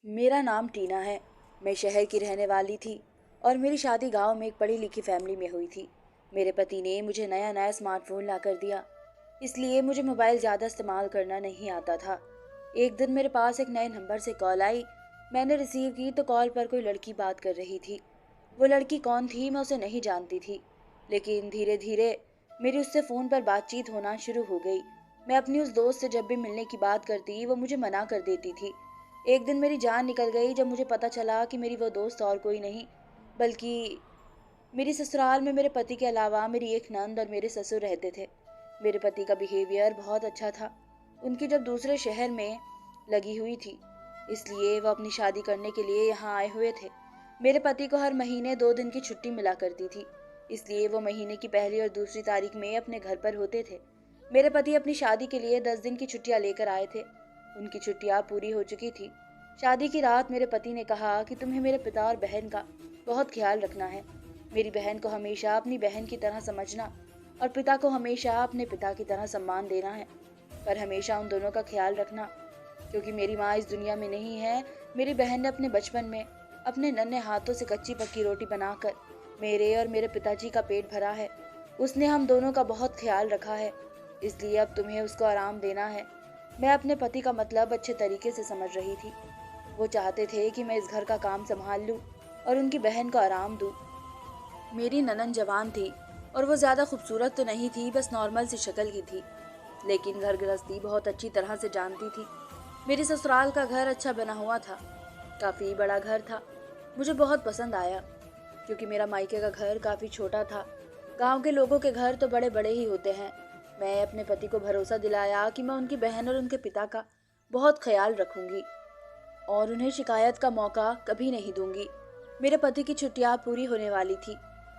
मेरा नाम टीना है। मैं शहर की रहने वाली थी और मेरी शादी गांव में एक पढ़ी लिखी फैमिली में हुई थी। मेरे पति ने मुझे नया नया स्मार्टफोन ला कर दिया, इसलिए मुझे मोबाइल ज़्यादा इस्तेमाल करना नहीं आता था। एक दिन मेरे पास एक नए नंबर से कॉल आई। मैंने रिसीव की तो कॉल पर कोई लड़की बात कर रही थी। वो लड़की कौन थी मैं उसे नहीं जानती थी, लेकिन धीरे धीरे मेरी उससे फ़ोन पर बातचीत होना शुरू हो गई। मैं अपनी उस दोस्त से जब भी मिलने की बात करती वो मुझे मना कर देती थी। एक दिन मेरी जान निकल गई जब मुझे पता चला कि मेरी वो दोस्त और कोई नहीं, बल्कि मेरी ससुराल में मेरे पति के अलावा मेरी एक नंद और मेरे ससुर रहते थे। मेरे पति का बिहेवियर बहुत अच्छा था। उनकी जब दूसरे शहर में लगी हुई थी, इसलिए वह अपनी शादी करने के लिए यहाँ आए हुए थे। मेरे पति को हर महीने 2 दिन की छुट्टी मिला करती थी, इसलिए वो महीने की पहली और दूसरी तारीख में अपने घर पर होते थे। मेरे पति अपनी शादी के लिए 10 दिन की छुट्टियां लेकर आए थे। उनकी छुट्टियां पूरी हो चुकी थी। शादी की रात मेरे पति ने कहा कि तुम्हें मेरे पिता और बहन का बहुत ख्याल रखना है। मेरी बहन को हमेशा अपनी बहन की तरह समझना और पिता को हमेशा अपने पिता की तरह सम्मान देना है, पर हमेशा उन दोनों का ख्याल रखना, क्योंकि मेरी माँ इस दुनिया में नहीं है। मेरी बहन ने अपने बचपन में अपने नन्हे हाथों से कच्ची पक्की रोटी बनाकर मेरे और मेरे पिताजी का पेट भरा है। उसने हम दोनों का बहुत ख्याल रखा है, इसलिए अब तुम्हें उसको आराम देना है। मैं अपने पति का मतलब अच्छे तरीके से समझ रही थी। वो चाहते थे कि मैं इस घर का काम संभाल लूं और उनकी बहन को आराम दूं। मेरी ननन जवान थी और वो ज़्यादा खूबसूरत तो नहीं थी, बस नॉर्मल सी शक्ल की थी, लेकिन घर गृहस्थी बहुत अच्छी तरह से जानती थी। मेरे ससुराल का घर अच्छा बना हुआ था, काफ़ी बड़ा घर था। मुझे बहुत पसंद आया, क्योंकि मेरा मायके का घर काफ़ी छोटा था। गांव के लोगों के घर तो बड़े बड़े ही होते हैं। मैं अपने पति को भरोसा दिलाया कि मैं उनकी बहन और उनके पिता का बहुत ख्याल रखूंगी और उन्हें शिकायत का मौका कभी नहीं दूंगी। मेरे पति की छुट्टियां पूरी होने वाली थी।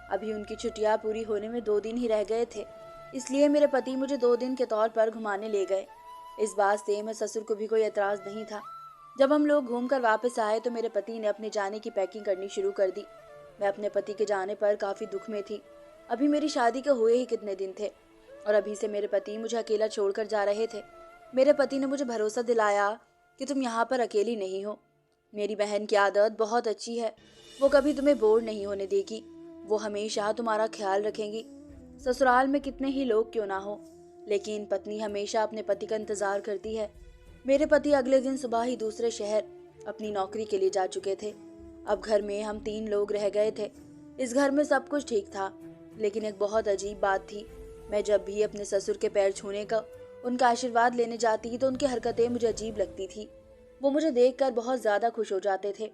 अभी उनकी छुट्टियां पूरी होने में 2 दिन ही रह गए थे, इसलिए मेरे पति मुझे 2 दिन के तौर पर घुमाने ले गए। इस बात से मैं ससुर को भी कोई एतराज़ नहीं था। जब हम लोग घूमकर वापस आए तो मेरे पति ने अपने जाने की पैकिंग करनी शुरू कर दी। मैं अपने पति के जाने पर काफ़ी दुख में थी। अभी मेरी शादी के हुए ही कितने दिन थे और अभी से मेरे पति मुझे अकेला छोड़कर जा रहे थे। मेरे पति ने मुझे भरोसा दिलाया कि तुम यहाँ पर अकेली नहीं हो। मेरी बहन की आदत बहुत अच्छी है, वो कभी तुम्हें बोर नहीं होने देगी। वो हमेशा तुम्हारा ख्याल रखेंगी। ससुराल में कितने ही लोग क्यों ना हो, लेकिन पत्नी हमेशा अपने पति का इंतजार करती है। मेरे पति अगले दिन सुबह ही दूसरे शहर अपनी नौकरी के लिए जा चुके थे। अब घर में हम 3 लोग रह गए थे। इस घर में सब कुछ ठीक था, लेकिन एक बहुत अजीब बात थी। मैं जब भी अपने ससुर के पैर छूने का उनका आशीर्वाद लेने जाती तो उनकी हरकतें मुझे अजीब लगती थी। वो मुझे देखकर बहुत ज़्यादा खुश हो जाते थे।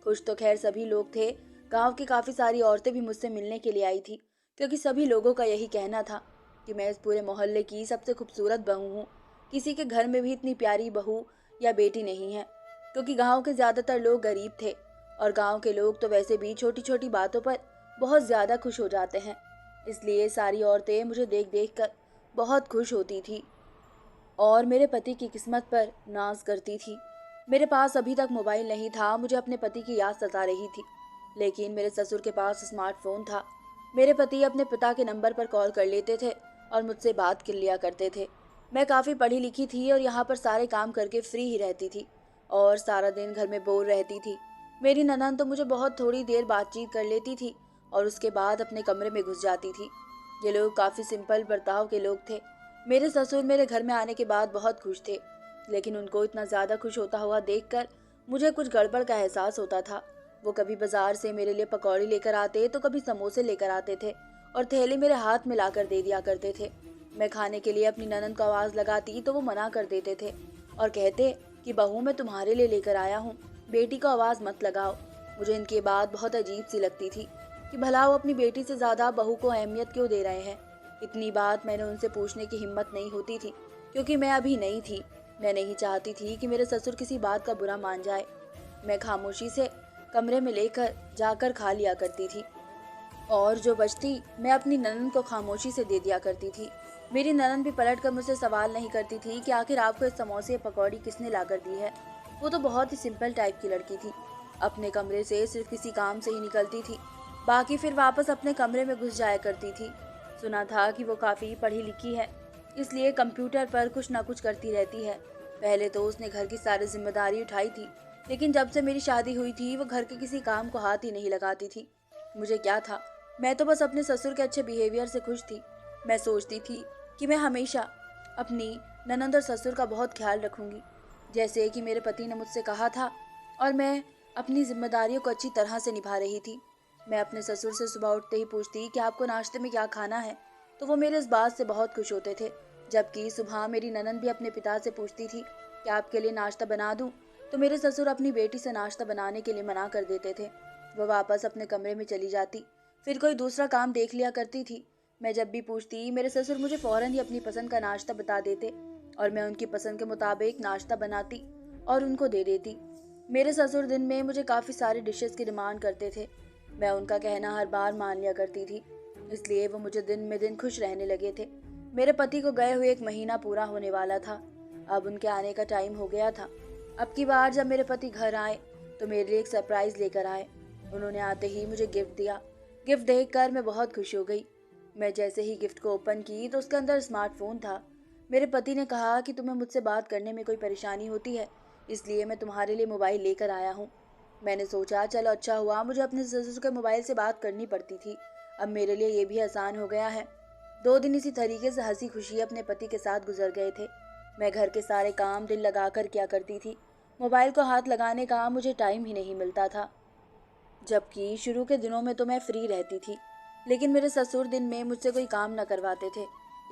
खुश तो खैर सभी लोग थे। गांव की काफ़ी सारी औरतें भी मुझसे मिलने के लिए आई थी, क्योंकि सभी लोगों का यही कहना था कि मैं इस पूरे मोहल्ले की सबसे खूबसूरत बहू हूँ। किसी के घर में भी इतनी प्यारी बहू या बेटी नहीं है, क्योंकि गांव के ज़्यादातर लोग गरीब थे और गांव के लोग तो वैसे भी छोटी छोटी बातों पर बहुत ज़्यादा खुश हो जाते हैं। इसलिए सारी औरतें मुझे देख देख कर बहुत खुश होती थी और मेरे पति की किस्मत पर नाज करती थी। मेरे पास अभी तक मोबाइल नहीं था। मुझे अपने पति की याद सता रही थी, लेकिन मेरे ससुर के पास स्मार्टफोन था। मेरे पति अपने पिता के नंबर पर कॉल कर लेते थे और मुझसे बात कर लिया करते थे। मैं काफ़ी पढ़ी लिखी थी और यहाँ पर सारे काम करके फ्री ही रहती थी और सारा दिन घर में बोर रहती थी। मेरी ननद तो मुझे बहुत थोड़ी देर बातचीत कर लेती थी और उसके बाद अपने कमरे में घुस जाती थी। ये लोग काफ़ी सिंपल बर्ताव के लोग थे। मेरे ससुर मेरे घर में आने के बाद बहुत खुश थे, लेकिन उनको इतना ज़्यादा खुश होता हुआ देखकर मुझे कुछ गड़बड़ का एहसास होता था। वो कभी बाजार से मेरे लिए पकौड़ी लेकर आते तो कभी समोसे लेकर आते थे और थैली मेरे हाथ में लाकर दे दिया करते थे। मैं खाने के लिए अपनी ननद को आवाज़ लगाती तो वो मना कर देते थे और कहते कि बहू मैं तुम्हारे लिए लेकर आया हूँ, बेटी को आवाज़ मत लगाओ। मुझे इनकी बात बहुत अजीब सी लगती थी कि भला वो अपनी बेटी से ज़्यादा बहू को अहमियत क्यों दे रहे हैं। इतनी बात मैंने उनसे पूछने की हिम्मत नहीं होती थी, क्योंकि मैं अभी नई थी। मैं नहीं चाहती थी कि मेरे ससुर किसी बात का बुरा मान जाए। मैं खामोशी से कमरे में लेकर जाकर खा लिया करती थी और जो बचती मैं अपनी ननन को खामोशी से दे दिया करती थी। मेरी ननन भी पलट कर मुझसे सवाल नहीं करती थी कि आखिर आपको इस समोसे या पकौड़ी किसने ला कर दी है। वो तो बहुत ही सिंपल टाइप की लड़की थी। अपने कमरे से सिर्फ किसी काम से ही निकलती थी, बाकी फिर वापस अपने कमरे में घुस जाया करती थी। सुना था कि वो काफ़ी पढ़ी लिखी है, इसलिए कंप्यूटर पर कुछ ना कुछ करती रहती है। पहले तो उसने घर की सारी जिम्मेदारी उठाई थी, लेकिन जब से मेरी शादी हुई थी वो घर के किसी काम को हाथ ही नहीं लगाती थी। मुझे क्या था, मैं तो बस अपने ससुर के अच्छे बिहेवियर से खुश थी। मैं सोचती थी कि मैं हमेशा अपनी ननंद और ससुर का बहुत ख्याल रखूंगी, जैसे कि मेरे पति ने मुझसे कहा था, और मैं अपनी जिम्मेदारियों को अच्छी तरह से निभा रही थी। मैं अपने ससुर से सुबह उठते ही पूछती कि आपको नाश्ते में क्या खाना है, तो वो मेरे इस बात से बहुत खुश होते थे। जबकि सुबह मेरी ननंद भी अपने पिता से पूछती थी कि आपके लिए नाश्ता बना दूं, तो मेरे ससुर अपनी बेटी से नाश्ता बनाने के लिए मना कर देते थे। वह वापस अपने कमरे में चली जाती, फिर कोई दूसरा काम देख लिया करती थी। मैं जब भी पूछती, मेरे ससुर मुझे फौरन ही अपनी पसंद का नाश्ता बता देते और मैं उनकी पसंद के मुताबिक नाश्ता बनाती और उनको दे देती। मेरे ससुर दिन में मुझे काफ़ी सारे डिशेस की डिमांड करते थे। मैं उनका कहना हर बार मान लिया करती थी, इसलिए वो मुझे दिन में दिन खुश रहने लगे थे। मेरे पति को गए हुए 1 महीना पूरा होने वाला था। अब उनके आने का टाइम हो गया था। अब की बार जब मेरे पति घर आए तो मेरे लिए एक सरप्राइज लेकर आए। उन्होंने आते ही मुझे गिफ्ट दिया। गिफ्ट देखकर मैं बहुत खुश हो गई। मैं जैसे ही गिफ्ट को ओपन की तो उसके अंदर स्मार्टफोन था। मेरे पति ने कहा कि तुम्हें मुझसे बात करने में कोई परेशानी होती है, इसलिए मैं तुम्हारे लिए मोबाइल लेकर आया हूँ। मैंने सोचा चलो अच्छा हुआ, मुझे अपने ससुर के मोबाइल से बात करनी पड़ती थी, अब मेरे लिए ये भी आसान हो गया है। 2 दिन इसी तरीके से हंसी खुशी अपने पति के साथ गुजर गए थे। मैं घर के सारे काम दिल लगाकर किया करती थी। मोबाइल को हाथ लगाने का मुझे टाइम ही नहीं मिलता था, जबकि शुरू के दिनों में तो मैं फ्री रहती थी। लेकिन मेरे ससुर दिन में मुझसे कोई काम न करवाते थे,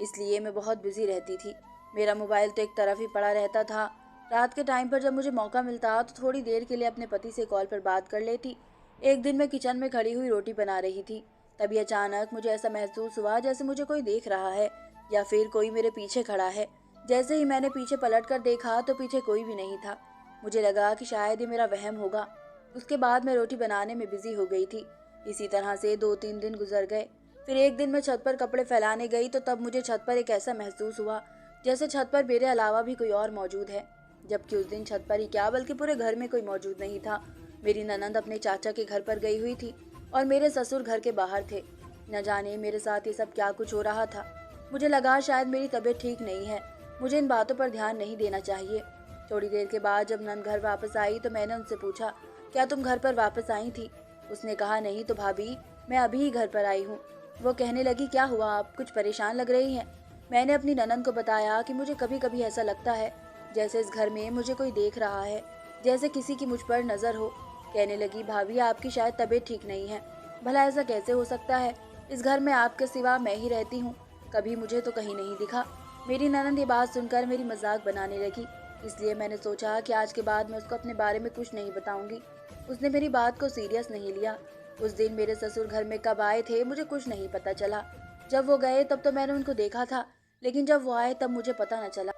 इसलिए मैं बहुत बिजी रहती थी। मेरा मोबाइल तो एक तरफ ही पड़ा रहता था। रात के टाइम पर जब मुझे मौका मिलता तो थोड़ी देर के लिए अपने पति से कॉल पर बात कर लेती। एक दिन मैं किचन में खड़ी हुई रोटी बना रही थी, तभी अचानक मुझे ऐसा महसूस हुआ जैसे मुझे कोई देख रहा है या फिर कोई मेरे पीछे खड़ा है। जैसे ही मैंने पीछे पलट कर देखा तो पीछे कोई भी नहीं था। मुझे लगा कि शायद ये मेरा वहम होगा। उसके बाद मैं रोटी बनाने में बिजी हो गई थी। इसी तरह से 2-3 दिन गुजर गए। फिर एक दिन मैं छत पर कपड़े फैलाने गई तो तब मुझे छत पर एक ऐसा महसूस हुआ जैसे छत पर मेरे अलावा भी कोई और मौजूद है, जबकि उस दिन छत पर ही क्या बल्कि पूरे घर में कोई मौजूद नहीं था। मेरी ननंद अपने चाचा के घर पर गई हुई थी और मेरे ससुर घर के बाहर थे। न जाने मेरे साथ ये सब क्या कुछ हो रहा था। मुझे लगा शायद मेरी तबीयत ठीक नहीं है, मुझे इन बातों पर ध्यान नहीं देना चाहिए। थोड़ी देर के बाद जब नंद घर वापस आई तो मैंने उनसे पूछा, क्या तुम घर पर वापस आई थी? उसने कहा, नहीं तो भाभी, मैं अभी ही घर पर आई हूँ। वो कहने लगी, क्या हुआ, आप कुछ परेशान लग रही हैं। मैंने अपनी ननंद को बताया कि मुझे कभी कभी ऐसा लगता है जैसे इस घर में मुझे कोई देख रहा है, जैसे किसी की मुझ पर नजर हो। कहने लगी, भाभी आपकी शायद तबीयत ठीक नहीं है। भला ऐसा कैसे हो सकता है, इस घर में आपके सिवा मैं ही रहती हूँ, कभी मुझे तो कहीं नहीं दिखा। मेरी ननंद ये बात सुनकर मेरी मजाक बनाने लगी, इसलिए मैंने सोचा कि आज के बाद मैं उसको अपने बारे में कुछ नहीं बताऊंगी। उसने मेरी बात को सीरियस नहीं लिया। उस दिन मेरे ससुर घर में कब आए थे मुझे कुछ नहीं पता चला। जब वो गए तब तो मैंने उनको देखा था, लेकिन जब वो आए तब मुझे पता न चला।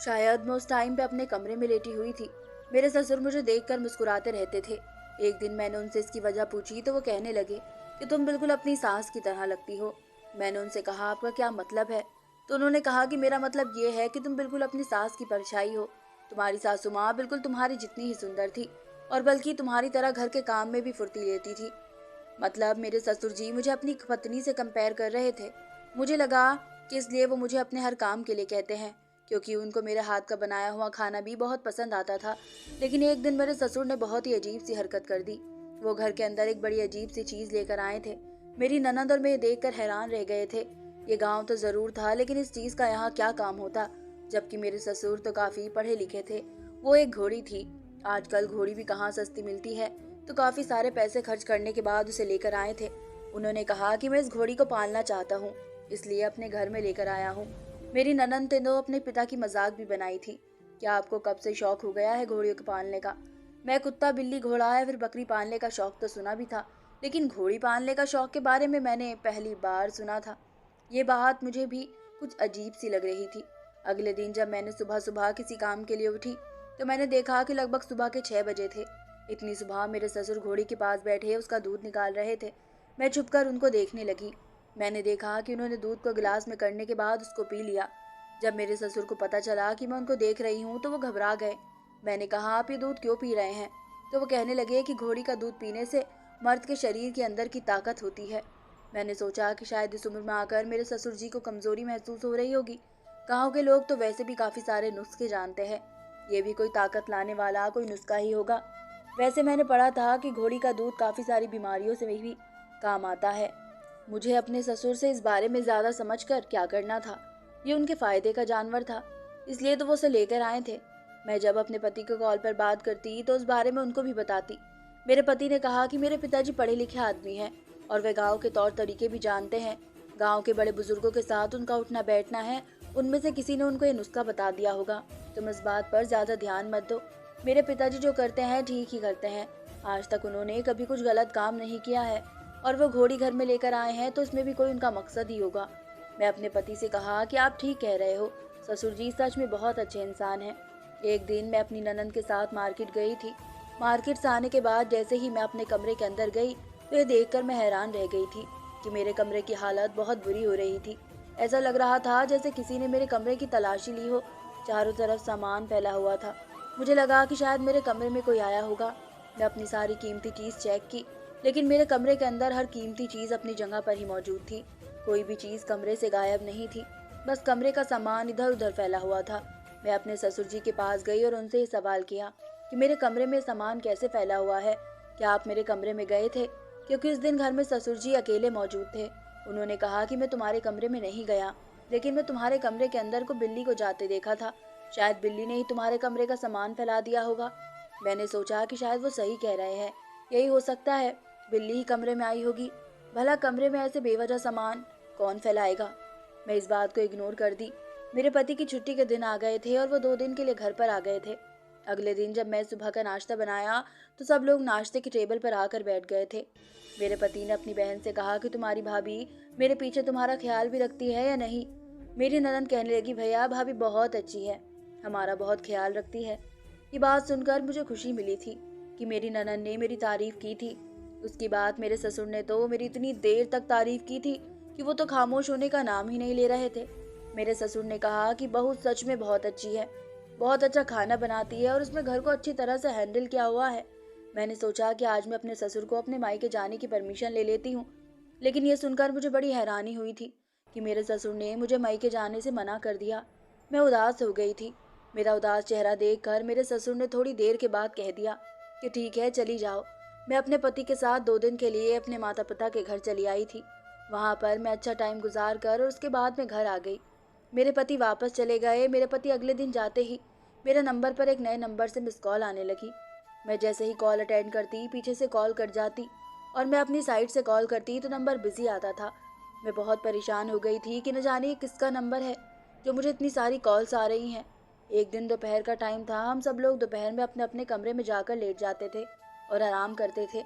शायद मैं उस टाइम पे अपने कमरे में लेटी हुई थी। मेरे ससुर मुझे देखकर मुस्कुराते रहते थे। एक दिन मैंने उनसे इसकी वजह पूछी तो वो कहने लगे कि तुम बिल्कुल अपनी सास की तरह लगती हो। मैंने उनसे कहा, आपका क्या मतलब है? तो उन्होंने कहा कि मेरा मतलब ये है कि तुम बिल्कुल अपनी सास की परछाई हो। तुम्हारी सासू माँ बिल्कुल तुम्हारी जितनी ही सुंदर थी और बल्कि तुम्हारी तरह घर के काम में भी फुर्ती लेती थी। मतलब मेरे ससुर जी मुझे अपनी पत्नी से कंपेयर कर रहे थे। मुझे लगा कि इसलिए वो मुझे अपने हर काम के लिए कहते हैं, क्योंकि उनको मेरे हाथ का बनाया हुआ खाना भी बहुत पसंद आता था। लेकिन एक दिन मेरे ससुर ने बहुत ही अजीब सी हरकत कर दी। वो घर के अंदर एक बड़ी अजीब सी चीज लेकर आए थे। मेरी ननद और मैं देखकर हैरान रह गए थे। ये गांव तो जरूर था, लेकिन इस चीज का यहाँ क्या काम होता, जबकि मेरे ससुर तो काफी पढ़े लिखे थे। वो एक घोड़ी थी। आजकल घोड़ी भी कहाँ सस्ती मिलती है, तो काफी सारे पैसे खर्च करने के बाद उसे लेकर आए थे। उन्होंने कहा कि मैं इस घोड़ी को पालना चाहता हूँ, इसलिए अपने घर में लेकर आया हूँ। मेरी ननंद ने तो अपने पिता की मजाक भी बनाई थी, क्या आपको कब से शौक हो गया है घोड़ियों को पालने का? मैं कुत्ता, बिल्ली, घोड़ा या फिर बकरी पालने का शौक तो सुना भी था, लेकिन घोड़ी पालने का शौक के बारे में मैंने पहली बार सुना था। ये बात मुझे भी कुछ अजीब सी लग रही थी। अगले दिन जब मैंने सुबह सुबह किसी काम के लिए उठी तो मैंने देखा कि लगभग सुबह के 6 बजे थे। इतनी सुबह मेरे ससुर घोड़ी के पास बैठे उसका दूध निकाल रहे थे। मैं छुपकर उनको देखने लगी। मैंने देखा कि उन्होंने दूध को गिलास में करने के बाद उसको पी लिया। जब मेरे ससुर को पता चला कि मैं उनको देख रही हूँ तो वो घबरा गए। मैंने कहा, आप ये दूध क्यों पी रहे हैं? तो वो कहने लगे कि घोड़ी का दूध पीने से मर्द के शरीर के अंदर की ताकत होती है। मैंने सोचा कि शायद इस उम्र में आकर मेरे ससुर जी को कमजोरी महसूस हो रही होगी। गाँव के लोग तो वैसे भी काफी सारे नुस्खे जानते हैं, ये भी कोई ताकत लाने वाला कोई नुस्खा ही होगा। वैसे मैंने पढ़ा था कि घोड़ी का दूध काफ़ी सारी बीमारियों से भी काम आता है। मुझे अपने ससुर से इस बारे में ज़्यादा समझकर क्या करना था। ये उनके फ़ायदे का जानवर था, इसलिए तो वो उसे लेकर आए थे। मैं जब अपने पति को कॉल पर बात करती तो उस बारे में उनको भी बताती। मेरे पति ने कहा कि मेरे पिताजी पढ़े लिखे आदमी हैं और वे गांव के तौर तरीके भी जानते हैं। गांव के बड़े बुजुर्गों के साथ उनका उठना बैठना है, उनमें से किसी ने उनको ये नुस्खा बता दिया होगा। तुम इस बात पर ज़्यादा ध्यान मत दो। मेरे पिताजी जो करते हैं ठीक ही करते हैं। आज तक उन्होंने कभी कुछ गलत काम नहीं किया है और वो घोड़ी घर में लेकर आए हैं तो इसमें भी कोई उनका मकसद ही होगा। मैं अपने पति से कहा कि आप ठीक कह रहे हो, ससुर जी सच में बहुत अच्छे इंसान हैं। एक दिन मैं अपनी ननंद के साथ मार्केट गई थी। मार्केट से आने के बाद जैसे ही मैं अपने कमरे के अंदर गई तो ये देखकर मैं हैरान रह गई थी कि मेरे कमरे की हालत बहुत बुरी हो रही थी। ऐसा लग रहा था जैसे किसी ने मेरे कमरे की तलाशी ली हो। चारों तरफ सामान फैला हुआ था। मुझे लगा कि शायद मेरे कमरे में कोई आया होगा। मैं अपनी सारी कीमती चीज़ चेक की, लेकिन मेरे कमरे के अंदर हर कीमती चीज़ अपनी जगह पर ही मौजूद थी। कोई भी चीज़ कमरे से गायब नहीं थी, बस कमरे का सामान इधर उधर फैला हुआ था। मैं अपने ससुर जी के पास गई और उनसे ये सवाल किया कि मेरे कमरे में सामान कैसे फैला हुआ है, क्या आप मेरे कमरे में गए थे? क्योंकि उस दिन घर में ससुर जी अकेले मौजूद थे। उन्होंने कहा कि मैं तुम्हारे कमरे में नहीं गया, लेकिन मैं तुम्हारे कमरे के अंदर को बिल्ली को जाते देखा था। शायद बिल्ली ने ही तुम्हारे कमरे का सामान फैला दिया होगा। मैंने सोचा कि शायद वो सही कह रहे हैं, यही हो सकता है, बिल्ली ही कमरे में आई होगी। भला कमरे में ऐसे बेवजह सामान कौन फैलाएगा? मैं इस बात को इग्नोर कर दी। मेरे पति की छुट्टी के दिन आ गए थे और वो 2 दिन के लिए घर पर आ गए थे। अगले दिन जब मैं सुबह का नाश्ता बनाया तो सब लोग नाश्ते की टेबल पर आकर बैठ गए थे। मेरे पति ने अपनी बहन से कहा कि तुम्हारी भाभी मेरे पीछे तुम्हारा ख्याल भी रखती है या नहीं। मेरी ननद कहने लगी, भैया भाभी बहुत अच्छी है, हमारा बहुत ख्याल रखती है। ये बात सुनकर मुझे खुशी मिली थी कि मेरी ननद ने मेरी तारीफ की थी। उसकी बात मेरे ससुर ने तो मेरी इतनी देर तक तारीफ की थी कि वो तो खामोश होने का नाम ही नहीं ले रहे थे। मेरे ससुर ने कहा कि बहू सच में बहुत अच्छी है, बहुत अच्छा खाना बनाती है और उसमें घर को अच्छी तरह से हैंडल किया हुआ है। मैंने सोचा कि आज मैं अपने ससुर को अपने मायके जाने की परमिशन ले लेती हूँ, लेकिन ये सुनकर मुझे बड़ी हैरानी हुई थी कि मेरे ससुर ने मुझे मायके जाने से मना कर दिया। मैं उदास हो गई थी। मेरा उदास चेहरा देखकर मेरे ससुर ने थोड़ी देर के बाद कह दिया कि ठीक है, चली जाओ। मैं अपने पति के साथ 2 दिन के लिए अपने माता पिता के घर चली आई थी। वहाँ पर मैं अच्छा टाइम गुजार कर और उसके बाद मैं घर आ गई। मेरे पति वापस चले गए। मेरे पति अगले दिन जाते ही मेरे नंबर पर एक नए नंबर से मिस कॉल आने लगी। मैं जैसे ही कॉल अटेंड करती पीछे से कॉल कट जाती और मैं अपनी साइड से कॉल करती तो नंबर बिजी आता था। मैं बहुत परेशान हो गई थी कि न जाने ये किसका नंबर है जो मुझे इतनी सारी कॉल्स आ रही हैं। एक दिन दोपहर का टाइम था। हम सब लोग दोपहर में अपने अपने कमरे में जाकर लेट जाते थे और आराम करते थे।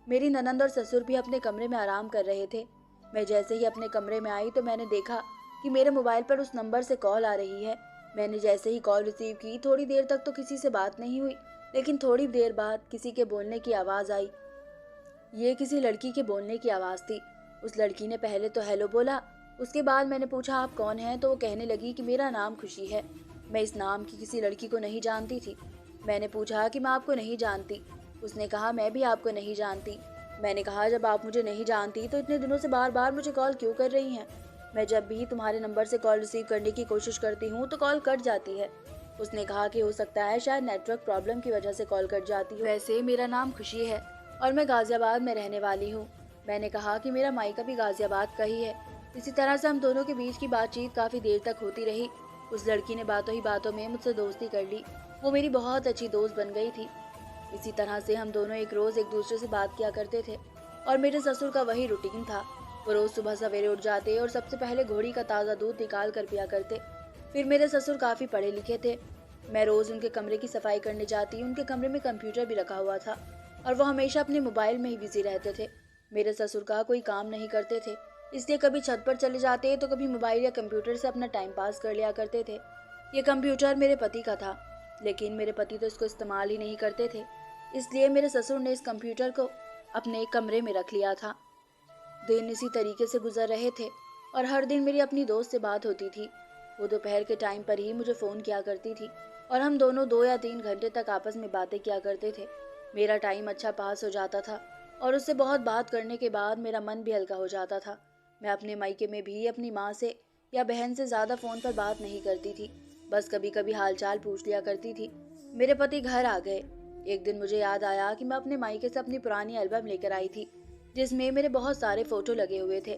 मेरी ननंद और ससुर भी अपने कमरे में आराम कर रहे थे। मैं जैसे ही अपने कमरे में आई तो मैंने देखा कि मेरे मोबाइल पर उस नंबर से कॉल आ रही है। मैंने जैसे ही कॉल रिसीव की थोड़ी देर तक तो किसी से बात नहीं हुई, लेकिन थोड़ी देर बाद किसी के बोलने की आवाज़ आई। ये किसी लड़की के बोलने की आवाज़ थी। उस लड़की ने पहले तो हेलो बोला, उसके बाद मैंने पूछा आप कौन हैं, तो वो कहने लगी कि मेरा नाम खुशी है। मैं इस नाम की किसी लड़की को नहीं जानती थी। मैंने पूछा कि मैं आपको नहीं जानती। उसने कहा मैं भी आपको नहीं जानती। मैंने कहा जब आप मुझे नहीं जानती तो इतने दिनों से बार बार मुझे कॉल क्यों कर रही हैं? मैं जब भी तुम्हारे नंबर से कॉल रिसीव करने की कोशिश करती हूँ तो कॉल कट जाती है। उसने कहा कि हो सकता है शायद नेटवर्क प्रॉब्लम की वजह से कॉल कट जाती हो। वैसे मेरा नाम खुशी है और मैं गाजियाबाद में रहने वाली हूँ। मैंने कहा कि मेरा मायका भी गाजियाबाद का ही है। इसी तरह से हम दोनों के बीच की बातचीत काफ़ी देर तक होती रही। उस लड़की ने बातों ही बातों में मुझसे दोस्ती कर ली। वो मेरी बहुत अच्छी दोस्त बन गई थी। इसी तरह से हम दोनों एक रोज़ एक दूसरे से बात किया करते थे और मेरे ससुर का वही रूटीन था। वो रोज़ सुबह सवेरे उठ जाते और सबसे पहले घोड़ी का ताज़ा दूध निकाल कर पिया करते। फिर मेरे ससुर काफ़ी पढ़े लिखे थे। मैं रोज़ उनके कमरे की सफाई करने जाती। उनके कमरे में कंप्यूटर भी रखा हुआ था और वो हमेशा अपने मोबाइल में ही बिजी रहते थे। मेरे ससुर का कोई काम नहीं करते थे, इसलिए कभी छत पर चले जाते तो कभी मोबाइल या कंप्यूटर से अपना टाइम पास कर लिया करते थे। ये कंप्यूटर मेरे पति का था, लेकिन मेरे पति तो इसको इस्तेमाल ही नहीं करते थे, इसलिए मेरे ससुर ने इस कंप्यूटर को अपने कमरे में रख लिया था। दिन इसी तरीके से गुजर रहे थे और हर दिन मेरी अपनी दोस्त से बात होती थी। वो दोपहर के टाइम पर ही मुझे फ़ोन किया करती थी और हम दोनों 2 या 3 घंटे तक आपस में बातें किया करते थे। मेरा टाइम अच्छा पास हो जाता था और उससे बहुत बात करने के बाद मेरा मन भी हल्का हो जाता था। मैं अपने मायके में भी अपनी माँ से या बहन से ज़्यादा फ़ोन पर बात नहीं करती थी, बस कभी कभी हालचाल पूछ लिया करती थी। मेरे पति घर आ गए। एक दिन मुझे याद आया कि मैं अपने मायके से अपनी पुरानी एल्बम लेकर आई थी, जिसमें मेरे बहुत सारे फोटो लगे हुए थे।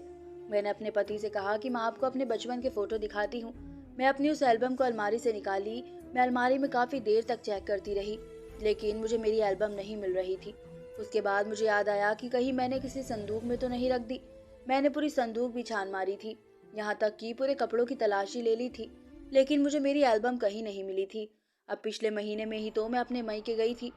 मैंने अपने पति से कहा कि मैं आपको अपने बचपन के फोटो दिखाती हूँ। मैं अपनी उस एल्बम को अलमारी से निकाली। मैं अलमारी में काफ़ी देर तक चेक करती रही, लेकिन मुझे मेरी एल्बम नहीं मिल रही थी। उसके बाद मुझे याद आया कि कहीं मैंने किसी संदूक में तो नहीं रख दी। मैंने पूरी संदूक भी छान मारी थी, यहाँ तक कि पूरे कपड़ों की तलाशी ले ली थी, लेकिन मुझे मेरी एल्बम कहीं नहीं मिली थी। अब पिछले महीने में ही तो मैं अपने मायके गई थी,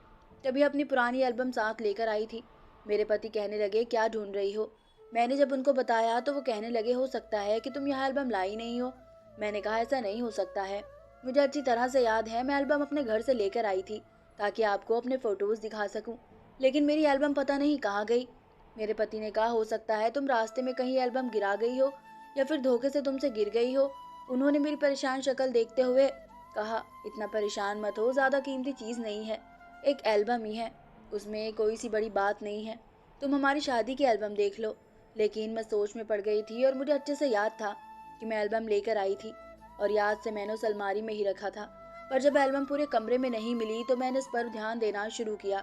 तभी अपनी पुरानी एल्बम साथ लेकर आई थी। मेरे पति कहने लगे, क्या ढूंढ रही हो? मैंने जब उनको बताया तो वो कहने लगे, हो सकता है कि तुम यहाँ एल्बम लाई नहीं हो। मैंने कहा, ऐसा नहीं हो सकता है। मुझे अच्छी तरह से याद है, मैं एल्बम अपने घर से लेकर आई थी ताकि आपको अपने फोटोज दिखा सकूं, लेकिन मेरी एल्बम पता नहीं कहाँ गई। मेरे पति ने कहा, हो सकता है तुम रास्ते में कहीं एल्बम गिरा गई हो या फिर धोखे से तुमसे गिर गई हो। उन्होंने मेरी परेशान शक्ल देखते हुए कहा, इतना परेशान मत हो, ज़्यादा कीमती चीज़ नहीं है, एक एल्बम ही है, उसमें कोई सी बड़ी बात नहीं है। तुम हमारी शादी की एल्बम देख लो। लेकिन मैं सोच में पड़ गई थी और मुझे अच्छे से याद था कि मैं एल्बम लेकर आई थी और याद से मैंने उस अलमारी में ही रखा था। पर जब एल्बम पूरे कमरे में नहीं मिली तो मैंने इस पर ध्यान देना शुरू किया।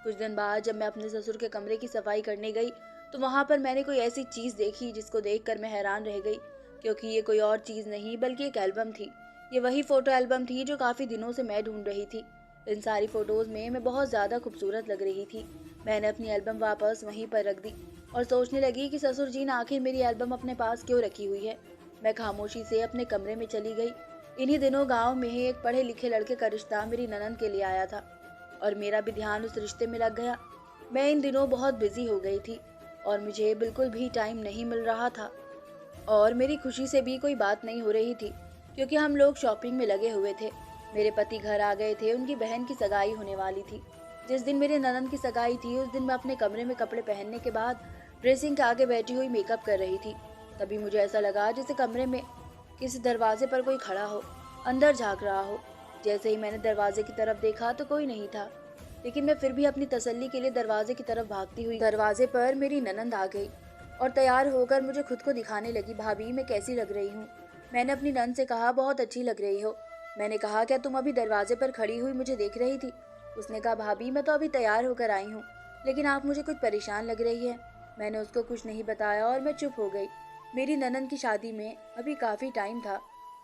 कुछ दिन बाद जब मैं अपने ससुर के कमरे की सफाई करने गई तो वहाँ पर मैंने कोई ऐसी चीज़ देखी जिसको देखकर मैं हैरान रह गई, क्योंकि ये कोई और चीज़ नहीं बल्कि एक एल्बम थी। ये वही फ़ोटो एल्बम थी जो काफ़ी दिनों से मैं ढूंढ रही थी। इन सारी फ़ोटोज़ में मैं बहुत ज़्यादा खूबसूरत लग रही थी। मैंने अपनी एल्बम वापस वहीं पर रख दी और सोचने लगी कि ससुर जी ने आखिर मेरी एल्बम अपने पास क्यों रखी हुई है। मैं खामोशी से अपने कमरे में चली गई। इन्हीं दिनों गांव में ही एक पढ़े लिखे लड़के का रिश्ता मेरी ननद के लिए आया था और मेरा भी ध्यान उस रिश्ते में लग गया। मैं इन दिनों बहुत बिजी हो गई थी और मुझे बिल्कुल भी टाइम नहीं मिल रहा था और मेरी खुशी से भी कोई बात नहीं हो रही थी, क्योंकि हम लोग शॉपिंग में लगे हुए थे। मेरे पति घर आ गए थे, उनकी बहन की सगाई होने वाली थी। जिस दिन मेरे ननद की सगाई थी उस दिन मैं अपने कमरे में कपड़े पहनने के बाद ड्रेसिंग के आगे बैठी हुई मेकअप कर रही थी। तभी मुझे ऐसा लगा जैसे कमरे में किसी दरवाजे पर कोई खड़ा हो, अंदर झांक रहा हो। जैसे ही मैंने दरवाजे की तरफ देखा तो कोई नहीं था, लेकिन मैं फिर भी अपनी तसल्ली के लिए दरवाजे की तरफ भागती हुई दरवाजे पर मेरी ननद आ गई और तैयार होकर मुझे खुद को दिखाने लगी। भाभी, मैं कैसी लग रही हूँ? मैंने अपनी ननद से कहा, बहुत अच्छी लग रही हो। मैंने कहा, क्या तुम अभी दरवाजे पर खड़ी हुई मुझे देख रही थी? उसने कहा, भाभी मैं तो अभी तैयार होकर आई हूँ, लेकिन आप मुझे कुछ परेशान लग रही है। मैंने उसको कुछ नहीं बताया और मैं चुप हो गई। मेरी ननद की शादी में अभी काफ़ी टाइम था।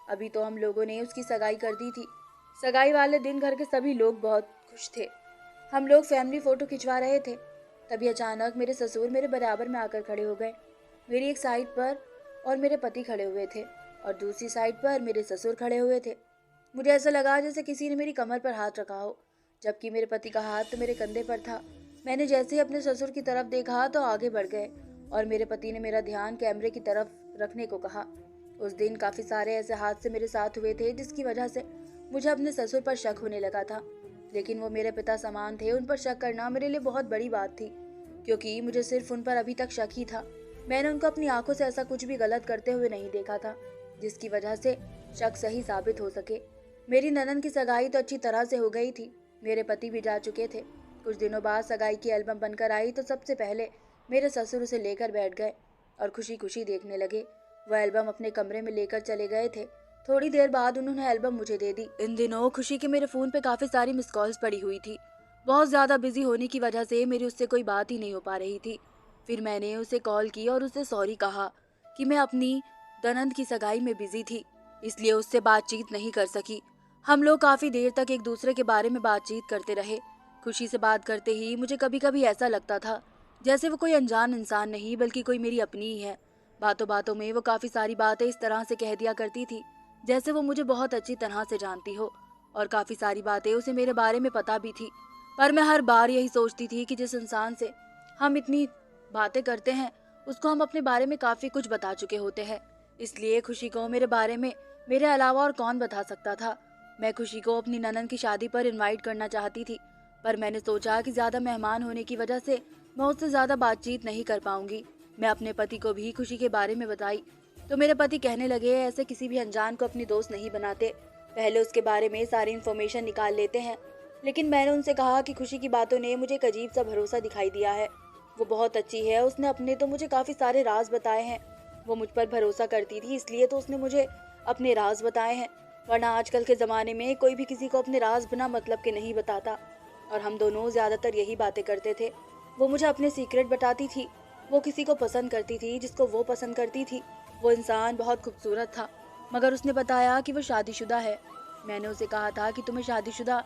अभी तो हम लोगों ने उसकी सगाई कर दी थी। सगाई वाले दिन घर के सभी लोग बहुत खुश थे। हम लोग फैमिली फ़ोटो खिंचवा रहे थे। तभी अचानक मेरे ससुर मेरे बराबर में आकर खड़े हो गए। मेरी एक साइड पर और मेरे पति खड़े हुए थे और दूसरी साइड पर मेरे ससुर खड़े हुए थे। मुझे ऐसा लगा जैसे किसी ने मेरी कमर पर हाथ रखा हो, जबकि मेरे पति का हाथ तो मेरे कंधे पर था। मैंने जैसे ही अपने ससुर की तरफ देखा तो आगे बढ़ गए और मेरे पति ने मेरा ध्यान कैमरे की तरफ रखने को कहा। उस दिन काफ़ी सारे ऐसे हादसे मेरे साथ हुए थे जिसकी वजह से मुझे अपने ससुर पर शक होने लगा था, लेकिन वो मेरे पिता समान थे। उन पर शक करना मेरे लिए बहुत बड़ी बात थी, क्योंकि मुझे सिर्फ उन पर अभी तक शक ही था। मैंने उनको अपनी आंखों से ऐसा कुछ भी गलत करते हुए नहीं देखा था जिसकी वजह से शक सही साबित हो सके। मेरी ननद की सगाई तो अच्छी तरह से हो गई थी। मेरे पति भी जा चुके थे। कुछ दिनों बाद सगाई की एल्बम बनकर आई तो सबसे पहले मेरे ससुर उसे लेकर बैठ गए और खुशी खुशी देखने लगे। वह एल्बम अपने कमरे में लेकर चले गए थे। थोड़ी देर बाद उन्होंने एल्बम मुझे दे दी। इन दिनों खुशी के मेरे फ़ोन पे काफ़ी सारी मिस कॉल्स पड़ी हुई थी। बहुत ज़्यादा बिजी होने की वजह से मेरी उससे कोई बात ही नहीं हो पा रही थी। फिर मैंने उसे कॉल की और उससे सॉरी कहा कि मैं अपनी ननद की सगाई में बिजी थी, इसलिए उससे बातचीत नहीं कर सकी। हम लोग काफ़ी देर तक एक दूसरे के बारे में बातचीत करते रहे। खुशी से बात करते ही मुझे कभी कभी ऐसा लगता था जैसे वो कोई अनजान इंसान नहीं बल्कि कोई मेरी अपनी ही है। बातों बातों में वो काफ़ी सारी बातें इस तरह से कह दिया करती थी जैसे वो मुझे बहुत अच्छी तरह से जानती हो, और काफ़ी सारी बातें उसे मेरे बारे में पता भी थी। पर मैं हर बार यही सोचती थी कि जिस इंसान से हम इतनी बातें करते हैं उसको हम अपने बारे में काफ़ी कुछ बता चुके होते हैं, इसलिए खुशी को मेरे बारे में मेरे अलावा और कौन बता सकता था। मैं खुशी को अपनी ननद की शादी पर इनवाइट करना चाहती थी, पर मैंने सोचा कि ज़्यादा मेहमान होने की वजह से मैं उससे ज़्यादा बातचीत नहीं कर पाऊंगी। मैं अपने पति को भी खुशी के बारे में बताई तो मेरे पति कहने लगे, ऐसे किसी भी अनजान को अपनी दोस्त नहीं बनाते, पहले उसके बारे में सारी इन्फॉर्मेशन निकाल लेते हैं। लेकिन मैंने उनसे कहा कि खुशी की बातों ने मुझे एक अजीब सा भरोसा दिखाई दिया है। वो बहुत अच्छी है, उसने अपने तो मुझे काफ़ी सारे राज बताए हैं। वो मुझ पर भरोसा करती थी, इसलिए तो उसने मुझे अपने राज बताए हैं। वरना आजकल के ज़माने में कोई भी किसी को अपने राज बिना मतलब के नहीं बताता। और हम दोनों ज़्यादातर यही बातें करते थे। वो मुझे अपने सीक्रेट बताती थी। वो किसी को पसंद करती थी जिसको वो पसंद करती थी। वो इंसान बहुत खूबसूरत था, मगर उसने बताया कि वो शादीशुदा है। मैंने उसे कहा था कि तुम्हें शादीशुदा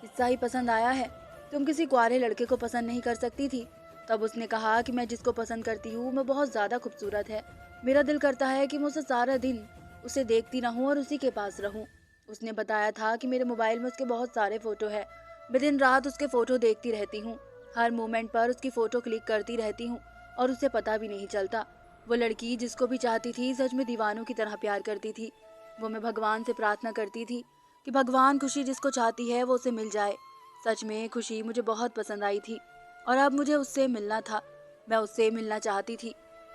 हिस्सा ही पसंद आया है, तुम किसी कुंवारे लड़के को पसंद नहीं कर सकती थी। तब उसने कहा कि मैं जिसको पसंद करती हूँ मैं बहुत ज़्यादा खूबसूरत है। मेरा दिल करता है कि मैं उसे सारा दिन उसे देखती रहूं और उसी के पास रहूं। उसने बताया था कि मेरे मोबाइल में उसके बहुत सारे फ़ोटो हैं। मैं दिन रात उसके फ़ोटो देखती रहती हूँ, हर मोमेंट पर उसकी फ़ोटो क्लिक करती रहती हूँ और उसे पता भी नहीं चलता। वो लड़की जिसको भी चाहती थी सच में दीवानों की तरह प्यार करती थी। वो मैं भगवान से प्रार्थना करती थी कि भगवान खुशी जिसको चाहती है वो उसे मिल जाए। सच में खुशी मुझे बहुत पसंद आई थी और अब मुझे उससे मिलना था। मैं उससे मिलना चाहती थी।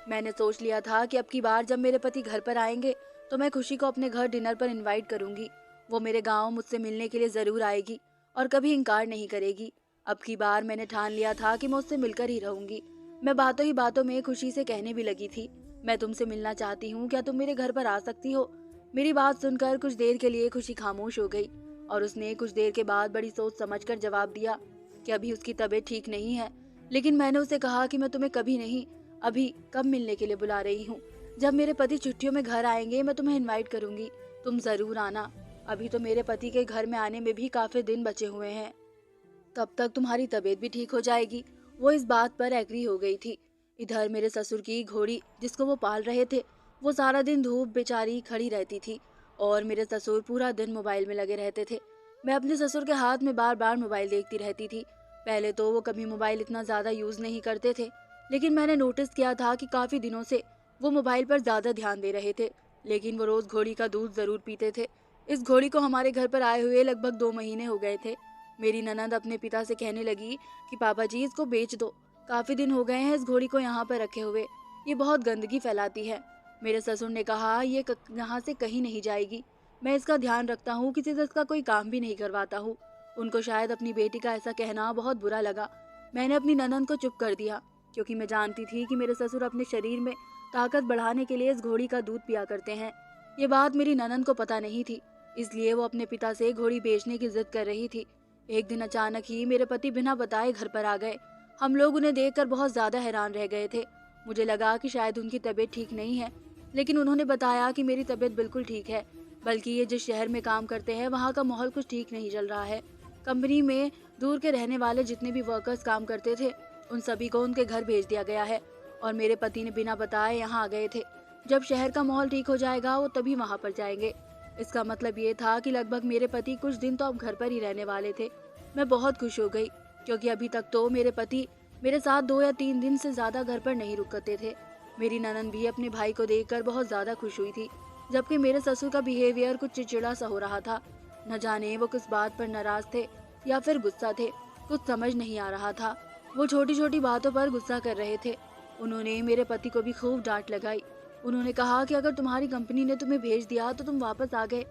मैंने सोच लिया था कि अब की बार जब मेरे पति घर पर आएंगे तो मैं खुशी को अपने घर डिनर पर इनवाइट करूंगी। वो मेरे गांव मुझसे मिलने के लिए ज़रूर आएगी और कभी इनकार नहीं करेगी। अब की बार मैंने ठान लिया था कि मैं उससे मिलकर ही रहूंगी। मैं बातों ही बातों में खुशी से कहने भी लगी थी, मैं तुमसे मिलना चाहती हूँ, क्या तुम मेरे घर पर आ सकती हो? मेरी बात सुनकर कुछ देर के लिए खुशी खामोश हो गई और उसने कुछ देर के बाद बड़ी सोच समझकर जवाब दिया कि अभी उसकी तबीयत ठीक नहीं है। लेकिन मैंने उसे कहा कि मैं तुम्हें कभी नहीं, अभी कब मिलने के लिए बुला रही हूँ। जब मेरे पति छुट्टियों में घर आएंगे मैं तुम्हें इनवाइट करूंगी, तुम जरूर आना। अभी तो मेरे पति के घर में आने में भी काफी दिन बचे हुए हैं, तब तक तुम्हारी तबीयत भी ठीक हो जाएगी। वो इस बात पर एग्री हो गई थी। इधर मेरे ससुर की घोड़ी जिसको वो पाल रहे थे, वो सारा दिन धूप बेचारी खड़ी रहती थी और मेरे ससुर पूरा दिन मोबाइल में लगे रहते थे। मैं अपने ससुर के हाथ में बार बार मोबाइल देखती रहती थी। पहले तो वो कभी मोबाइल इतना ज़्यादा यूज़ नहीं करते थे, लेकिन मैंने नोटिस किया था कि काफ़ी दिनों से वो मोबाइल पर ज़्यादा ध्यान दे रहे थे। लेकिन वो रोज़ घोड़ी का दूध ज़रूर पीते थे। इस घोड़ी को हमारे घर पर आए हुए लगभग 2 महीने हो गए थे। मेरी ननद अपने पिता से कहने लगी कि पापा जी इसको बेच दो, काफी दिन हो गए हैं इस घोड़ी को यहाँ पर रखे हुए, ये बहुत गंदगी फैलाती है। मेरे ससुर ने कहा ये यहाँ से कहीं नहीं जाएगी, मैं इसका ध्यान रखता हूँ, किसी से इसका कोई काम भी नहीं करवाता हूँ। उनको शायद अपनी बेटी का ऐसा कहना बहुत बुरा लगा। मैंने अपनी ननद को चुप कर दिया क्योंकि मैं जानती थी कि मेरे ससुर अपने शरीर में ताकत बढ़ाने के लिए इस घोड़ी का दूध पिया करते हैं। ये बात मेरी ननद को पता नहीं थी, इसलिए वो अपने पिता से घोड़ी बेचने की जिद कर रही थी। एक दिन अचानक ही मेरे पति बिना बताए घर पर आ गए। हम लोग उन्हें देखकर बहुत ज्यादा हैरान रह गए थे। मुझे लगा कि शायद उनकी तबीयत ठीक नहीं है, लेकिन उन्होंने बताया कि मेरी तबीयत बिल्कुल ठीक है, बल्कि ये जिस शहर में काम करते हैं वहाँ का माहौल कुछ ठीक नहीं चल रहा है। कंपनी में दूर के रहने वाले जितने भी वर्कर्स काम करते थे उन सभी को उनके घर भेज दिया गया है और मेरे पति ने बिना बताए यहाँ आ गए थे। जब शहर का माहौल ठीक हो जाएगा वो तभी वहाँ पर जाएंगे। इसका मतलब ये था कि लगभग मेरे पति कुछ दिन तो अब घर पर ही रहने वाले थे। मैं बहुत खुश हो गई क्योंकि अभी तक तो मेरे पति मेरे साथ 2 या 3 दिन से ज्यादा घर पर नहीं रुकते थे। मेरी ननद भी अपने भाई को देखकर बहुत ज्यादा खुश हुई थी, जबकि मेरे ससुर का बिहेवियर कुछ चिड़चिड़ा सा हो रहा था। न जाने वो किस बात पर नाराज थे या फिर गुस्सा थे, कुछ समझ नहीं आ रहा था। वो छोटी छोटी बातों पर गुस्सा कर रहे थे। उन्होंने मेरे पति को भी खूब डांट लगाई। उन्होंने कहा कि अगर तुम्हारी कंपनी ने तुम्हें भेज दिया तो तुम वापस आ गए,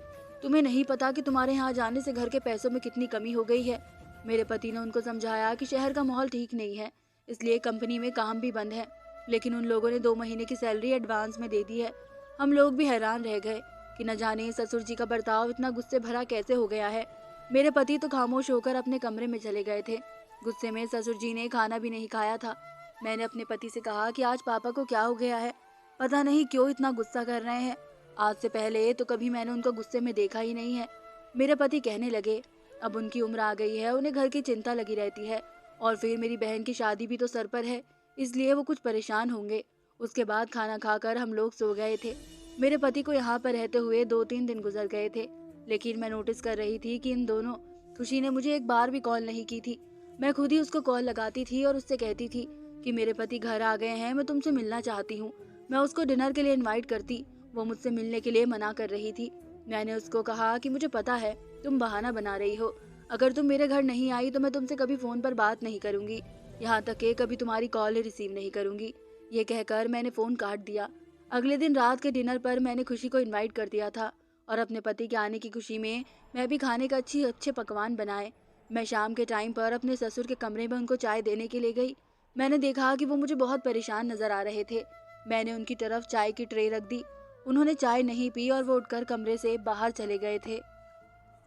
तुम्हें नहीं पता कि तुम्हारे यहाँ जाने से घर के पैसों में कितनी कमी हो गई है। मेरे पति ने उनको समझाया कि शहर का माहौल ठीक नहीं है, इसलिए कंपनी में काम भी बंद है, लेकिन उन लोगों ने 2 महीने की सैलरी एडवांस में दे दी है। हम लोग भी हैरान रह गए कि न जाने ससुर जी का बर्ताव इतना गुस्से भरा कैसे हो गया है। मेरे पति तो खामोश होकर अपने कमरे में चले गए थे। गुस्से में ससुर जी ने खाना भी नहीं खाया था। मैंने अपने पति से कहा कि आज पापा को क्या हो गया है, पता नहीं क्यों इतना गुस्सा कर रहे हैं। आज से पहले तो कभी मैंने उनको गुस्से में देखा ही नहीं है। मेरे पति कहने लगे, अब उनकी उम्र आ गई है, उन्हें घर की चिंता लगी रहती है और फिर मेरी बहन की शादी भी तो सर पर है, इसलिए वो कुछ परेशान होंगे। उसके बाद खाना खाकर हम लोग सो गए थे। मेरे पति को यहाँ पर रहते हुए 2-3 दिन गुजर गए थे, लेकिन मैं नोटिस कर रही थी कि इन दोनों खुशी ने मुझे एक बार भी कॉल नहीं की थी। मैं खुद ही उसको कॉल लगाती थी और उससे कहती थी कि मेरे पति घर आ गए हैं, मैं तुमसे मिलना चाहती हूँ। मैं उसको डिनर के लिए इनवाइट करती, वो मुझसे मिलने के लिए मना कर रही थी। मैंने उसको कहा कि मुझे पता है तुम बहाना बना रही हो, अगर तुम मेरे घर नहीं आई तो मैं तुमसे कभी फोन पर बात नहीं करूंगी, यहाँ तक कि कभी तुम्हारी कॉल ही रिसीव नहीं करूंगी। ये कहकर मैंने फोन काट दिया। अगले दिन रात के डिनर पर मैंने खुशी को इनवाइट कर दिया था और अपने पति के आने की खुशी में मैं भी खाने का अच्छे पकवान बनाए। मैं शाम के टाइम पर अपने ससुर के कमरे में उनको चाय देने के लिए गई। मैंने देखा कि वो मुझे बहुत परेशान नजर आ रहे थे। मैंने उनकी तरफ चाय की ट्रे रख दी उन्होंने चाय नहीं पी और वो उठकर कमरे से बाहर चले गए थे।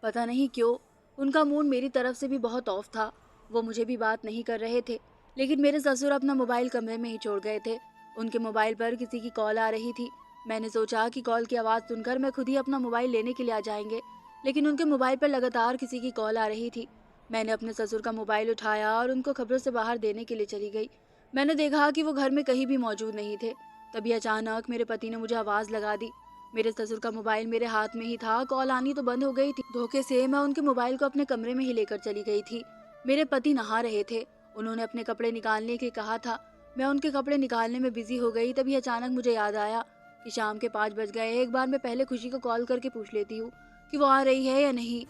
पता नहीं क्यों उनका मूड मेरी तरफ से भी बहुत ऑफ था। वो मुझे भी बात नहीं कर रहे थे, लेकिन मेरे ससुर अपना मोबाइल कमरे में ही छोड़ गए थे। उनके मोबाइल पर किसी की कॉल आ रही थी। मैंने सोचा कि कॉल की आवाज़ सुनकर मैं खुद ही अपना मोबाइल लेने के लिए आ जाएंगे, लेकिन उनके मोबाइल पर लगातार किसी की कॉल आ रही थी। मैंने अपने ससुर का मोबाइल उठाया और उनको खबरों से बाहर देने के लिए चली गई। मैंने देखा कि वो घर में कहीं भी मौजूद नहीं थे। तभी अचानक मेरे पति ने मुझे आवाज़ लगा दी। मेरे ससुर का मोबाइल मेरे हाथ में ही था, कॉल आनी तो बंद हो गई थी। धोखे से मैं उनके मोबाइल को अपने कमरे में ही लेकर चली गई थी। मेरे पति नहा रहे थे। उन्होंने अपने कपड़े निकालने के कहा था। मैं उनके कपड़े निकालने में बिजी हो गई। तभी अचानक मुझे याद आया कि शाम के 5 बज गए। एक बार मैं पहले खुशी को कॉल करके पूछ लेती हूँ कि वो आ रही है या नहीं,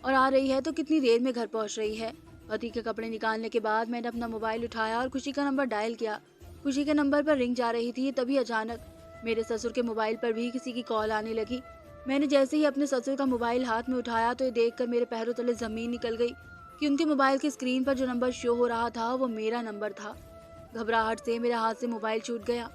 और आ रही है तो कितनी देर में घर पहुँच रही है। पति के कपड़े निकालने के बाद मैंने अपना मोबाइल उठाया और खुशी का नंबर डायल किया। खुशी के नंबर पर रिंग जा रही थी। तभी अचानक मेरे ससुर के मोबाइल पर भी किसी की कॉल आने लगी। मैंने जैसे ही अपने ससुर का मोबाइल हाथ में उठाया तो ये देखकर मेरे पैरों तले जमीन निकल गई कि उनके मोबाइल की स्क्रीन पर जो नंबर शो हो रहा था वो मेरा नंबर था। घबराहट से मेरे हाथ से मोबाइल छूट गया।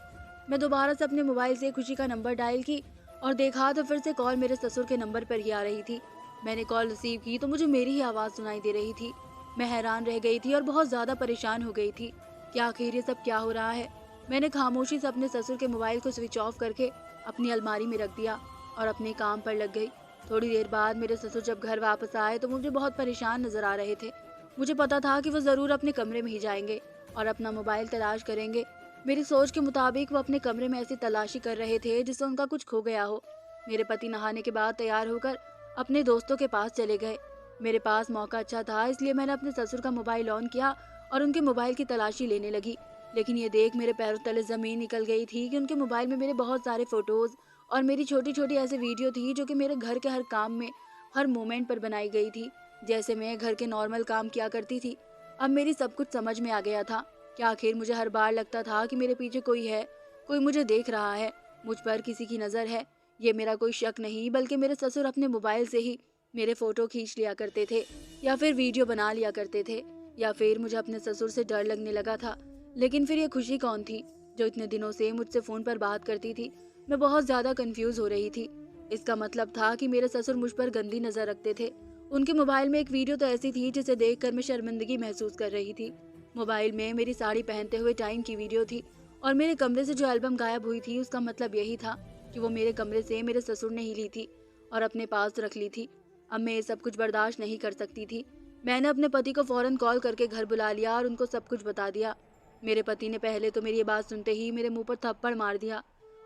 मैं दोबारा से अपने मोबाइल से खुशी का नंबर डायल की और देखा तो फिर से कॉल मेरे ससुर के नंबर पर ही आ रही थी। मैंने कॉल रिसीव की तो मुझे मेरी ही आवाज़ सुनाई दे रही थी। मैं हैरान रह गई थी और बहुत ज़्यादा परेशान हो गई थी कि आखिर ये सब क्या हो रहा है। मैंने खामोशी से अपने ससुर के मोबाइल को स्विच ऑफ करके अपनी अलमारी में रख दिया और अपने काम पर लग गई। थोड़ी देर बाद मेरे ससुर जब घर वापस आए तो मुझे बहुत परेशान नजर आ रहे थे। मुझे पता था कि वो ज़रूर अपने कमरे में ही जाएंगे और अपना मोबाइल तलाश करेंगे। मेरी सोच के मुताबिक वो अपने कमरे में ऐसी तलाशी कर रहे थे जिससे उनका कुछ खो गया हो। मेरे पति नहाने के बाद तैयार होकर अपने दोस्तों के पास चले गए। मेरे पास मौका अच्छा था, इसलिए मैंने अपने ससुर का मोबाइल ऑन किया और उनके मोबाइल की तलाशी लेने लगी। लेकिन ये देख मेरे पैरों तले ज़मीन निकल गई थी कि उनके मोबाइल में मेरे बहुत सारे फ़ोटोज़ और मेरी छोटी छोटी ऐसी वीडियो थी जो कि मेरे घर के हर काम में, हर मोमेंट पर बनाई गई थी, जैसे मैं घर के नॉर्मल काम किया करती थी। अब मेरी सब कुछ समझ में आ गया था कि आखिर मुझे हर बार लगता था कि मेरे पीछे कोई है, कोई मुझे देख रहा है, मुझ पर किसी की नज़र है। ये मेरा कोई शक नहीं, बल्कि मेरे ससुर अपने मोबाइल से ही मेरे फ़ोटो खींच लिया करते थे या फिर वीडियो बना लिया करते थे, या फिर मुझे अपने ससुर से डर लगने लगा था। लेकिन फिर ये खुशी कौन थी जो इतने दिनों से मुझसे फ़ोन पर बात करती थी? मैं बहुत ज़्यादा कंफ्यूज हो रही थी। इसका मतलब था कि मेरे ससुर मुझ पर गंदी नज़र रखते थे। उनके मोबाइल में एक वीडियो तो ऐसी थी जिसे देखकर मैं शर्मिंदगी महसूस कर रही थी। मोबाइल में मेरी साड़ी पहनते हुए टाइम की वीडियो थी और मेरे कमरे से जो एल्बम गायब हुई थी उसका मतलब यही था कि वो मेरे कमरे से मेरे ससुर ने ही ली थी और अपने पास रख ली थी। अब मैं ये सब कुछ बर्दाश्त नहीं कर सकती थी। मैंने अपने पति को फ़ौरन कॉल करके घर बुला लिया और उनको सब कुछ बता दिया। मेरे पति ने पहले तो मेरी ये बात सुनते ही मेरे मुंह पर थप्पड़ मार दिया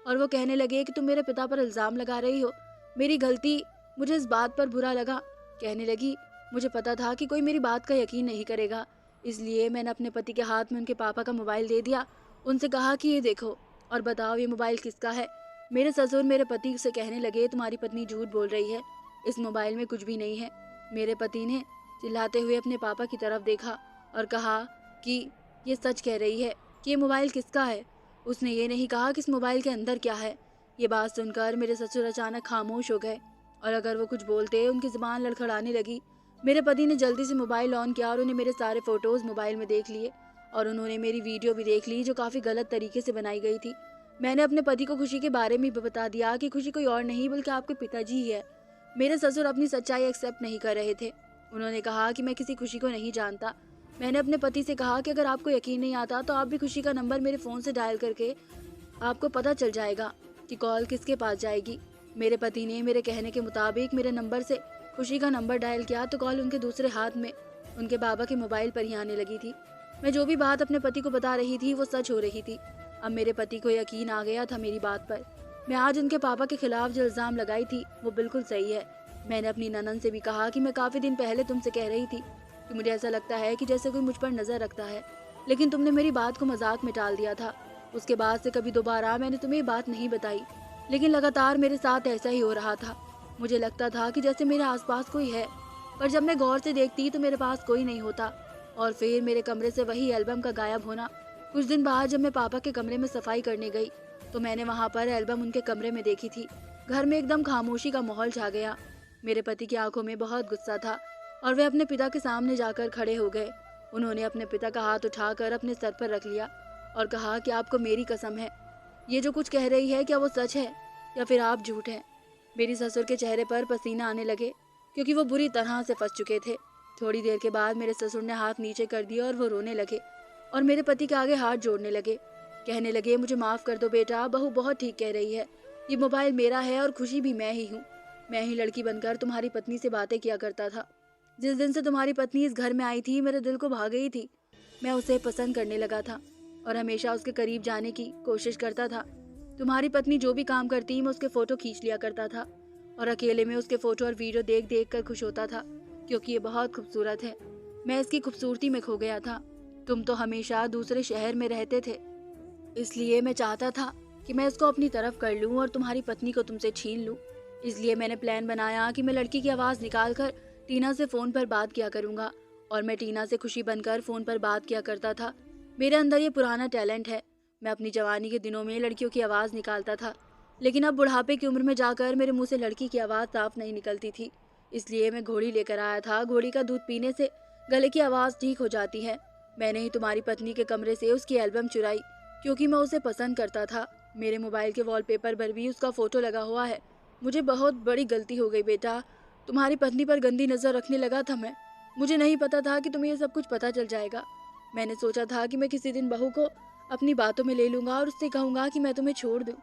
और वो कहने लगे कि तुम मेरे पिता पर इल्ज़ाम लगा रही हो। मेरी गलती, मुझे इस बात पर बुरा लगा। कहने लगी, मुझे पता था कि कोई मेरी बात का यकीन नहीं करेगा, इसलिए मैंने अपने पति के हाथ में उनके पापा का मोबाइल दे दिया। उनसे कहा कि ये देखो और बताओ ये मोबाइल किसका है। मेरे ससुर मेरे पति से कहने लगे, तुम्हारी पत्नी झूठ बोल रही है, इस मोबाइल में कुछ भी नहीं है। मेरे पति ने चिल्लाते हुए अपने पापा की तरफ देखा और कहा कि ये सच कह रही है कि ये मोबाइल किसका है। उसने ये नहीं कहा कि इस मोबाइल के अंदर क्या है। ये बात सुनकर मेरे ससुर अचानक खामोश हो गए और अगर वो कुछ बोलते उनकी ज़ुबान लड़खड़ाने लगी। मेरे पति ने जल्दी से मोबाइल ऑन किया और उन्हें मेरे सारे फ़ोटोज़ मोबाइल में देख लिए और उन्होंने मेरी वीडियो भी देख ली जो काफ़ी गलत तरीके से बनाई गई थी। मैंने अपने पति को खुशी के बारे में भी बता दिया कि खुशी कोई और नहीं बल्कि आपके पिताजी ही है। मेरे ससुर अपनी सच्चाई एक्सेप्ट नहीं कर रहे थे। उन्होंने कहा कि मैं किसी खुशी को नहीं जानता। मैंने अपने पति से कहा कि अगर आपको यकीन नहीं आता तो आप भी खुशी का नंबर मेरे फ़ोन से डायल करके आपको पता चल जाएगा कि कॉल किसके पास जाएगी। मेरे पति ने मेरे कहने के मुताबिक मेरे नंबर से खुशी का नंबर डायल किया तो कॉल उनके दूसरे हाथ में उनके बाबा के मोबाइल पर ही आने लगी थी। मैं जो भी बात अपने पति को बता रही थी वो सच हो रही थी। अब मेरे पति को यकीन आ गया था मेरी बात पर। मैं आज उनके पापा के खिलाफ जो इल्ज़ाम लगाई थी वो बिल्कुल सही है। मैंने अपनी ननद से भी कहा कि मैं काफ़ी दिन पहले तुमसे कह रही थी कि मुझे ऐसा लगता है कि जैसे कोई मुझ पर नज़र रखता है, लेकिन तुमने मेरी बात को मजाक में टाल दिया था। उसके बाद से कभी दोबारा मैंने तुम्हें ये बात नहीं बताई, लेकिन लगातार मेरे साथ ऐसा ही हो रहा था। मुझे लगता था कि जैसे मेरे आसपास कोई है, पर जब मैं गौर से देखती तो मेरे पास कोई नहीं होता। और फिर मेरे कमरे से वही एल्बम का गायब होना। कुछ दिन बाद जब मैं पापा के कमरे में सफाई करने गई तो मैंने वहाँ पर एल्बम उनके कमरे में देखी थी। घर में एकदम खामोशी का माहौल छा गया। मेरे पति की आंखों में बहुत गुस्सा था और वे अपने पिता के सामने जाकर खड़े हो गए। उन्होंने अपने पिता का हाथ उठाकर अपने सर पर रख लिया और कहा कि आपको मेरी कसम है, ये जो कुछ कह रही है क्या वो सच है? या फिर आप झूठ हैं। मेरी ससुर के चेहरे पर पसीना आने लगे क्योंकि वो बुरी तरह से फंस चुके थे। थोड़ी देर के बाद मेरे ससुर ने हाथ नीचे कर दिया और वो रोने लगे और मेरे पति के आगे हाथ जोड़ने लगे। कहने लगे, मुझे माफ़ कर दो बेटा, बहू बहुत ठीक कह रही है। ये मोबाइल मेरा है और खुशी भी मैं ही हूँ। मैं ही लड़की बनकर तुम्हारी पत्नी से बातें किया करता था। जिस दिन से तुम्हारी पत्नी इस घर में आई थी, मेरे दिल को भा गई थी। मैं उसे पसंद करने लगा था और हमेशा उसके करीब जाने की कोशिश करता था। तुम्हारी पत्नी जो भी काम करती, मैं उसके फ़ोटो खींच लिया करता था और अकेले में उसके फ़ोटो और वीडियो देख देख कर खुश होता था, क्योंकि ये बहुत खूबसूरत है। मैं इसकी खूबसूरती में खो गया था। तुम तो हमेशा दूसरे शहर में रहते थे, इसलिए मैं चाहता था कि मैं इसको अपनी तरफ कर लूं और तुम्हारी पत्नी को तुमसे छीन लूं। इसलिए मैंने प्लान बनाया कि मैं लड़की की आवाज़ निकाल कर टीना से फ़ोन पर बात किया करूंगा और मैं टीना से खुशी बनकर फ़ोन पर बात किया करता था। मेरे अंदर ये पुराना टैलेंट है। मैं अपनी जवानी के दिनों में लड़कियों की आवाज़ निकालता था, लेकिन अब बुढ़ापे की उम्र में जाकर मेरे मुँह से लड़की की आवाज़ साफ नहीं निकलती थी। इसलिए मैं घोड़ी लेकर आया था। घोड़ी का दूध पीने से गले की आवाज़ ठीक हो जाती है। मैंने ही तुम्हारी पत्नी के कमरे से उसकी एल्बम चुराई, क्योंकि मैं उसे पसंद करता था। मेरे मोबाइल के वॉलपेपर पर भी उसका फ़ोटो लगा हुआ है। मुझे बहुत बड़ी गलती हो गई बेटा। तुम्हारी पत्नी पर गंदी नज़र रखने लगा था मैं। मुझे नहीं पता था कि तुम्हें ये सब कुछ पता चल जाएगा। मैंने सोचा था कि मैं किसी दिन बहू को अपनी बातों में ले लूँगा और उससे कहूँगा कि मैं तुम्हें छोड़ दूँ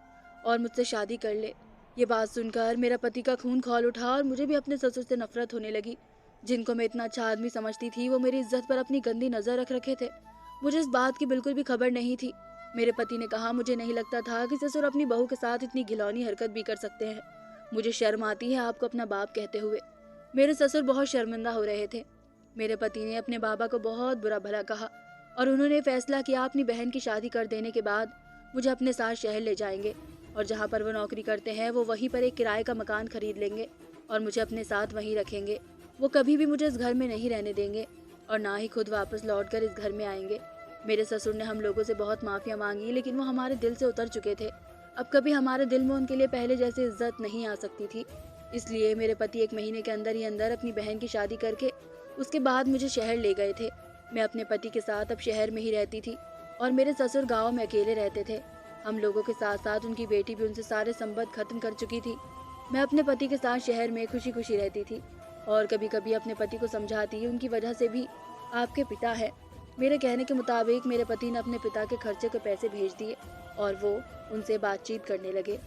और मुझसे शादी कर ले। ये बात सुनकर मेरा पति का खून खौल उठा और मुझे भी अपने ससुर से नफरत होने लगी। जिनको मैं इतना अच्छा आदमी समझती थी, वो मेरी इज्जत पर अपनी गंदी नज़र रख रखे थे। मुझे इस बात की बिल्कुल भी खबर नहीं थी। मेरे पति ने कहा, मुझे नहीं लगता था कि ससुर अपनी बहू के साथ इतनी घिनौनी हरकत भी कर सकते हैं। मुझे शर्म आती है आपको अपना बाप कहते हुए। मेरे ससुर बहुत शर्मिंदा हो रहे थे। मेरे पति ने अपने बाबा को बहुत बुरा भला कहा और उन्होंने फैसला किया अपनी बहन की शादी कर देने के बाद मुझे अपने साथ शहर ले जाएंगे और जहाँ पर वो नौकरी करते हैं वो वहीं पर एक किराए का मकान खरीद लेंगे और मुझे अपने साथ वहीं रखेंगे। वो कभी भी मुझे इस घर में नहीं रहने देंगे और ना ही खुद वापस लौटकर इस घर में आएंगे। मेरे ससुर ने हम लोगों से बहुत माफ़िया मांगी, लेकिन वो हमारे दिल से उतर चुके थे। अब कभी हमारे दिल में उनके लिए पहले जैसी इज्जत नहीं आ सकती थी। इसलिए मेरे पति 1 महीने के अंदर ही अंदर अपनी बहन की शादी करके उसके बाद मुझे शहर ले गए थे। मैं अपने पति के साथ अब शहर में ही रहती थी और मेरे ससुर गाँव में अकेले रहते थे। हम लोगों के साथ साथ उनकी बेटी भी उनसे सारे संबंध खत्म कर चुकी थी। मैं अपने पति के साथ शहर में खुशी खुशी रहती थी और कभी कभी अपने पति को समझाती, उनकी वजह से भी आपके पिता है। मेरे कहने के मुताबिक मेरे पति ने अपने पिता के खर्चे के पैसे भेज दिए और वो उनसे बातचीत करने लगे।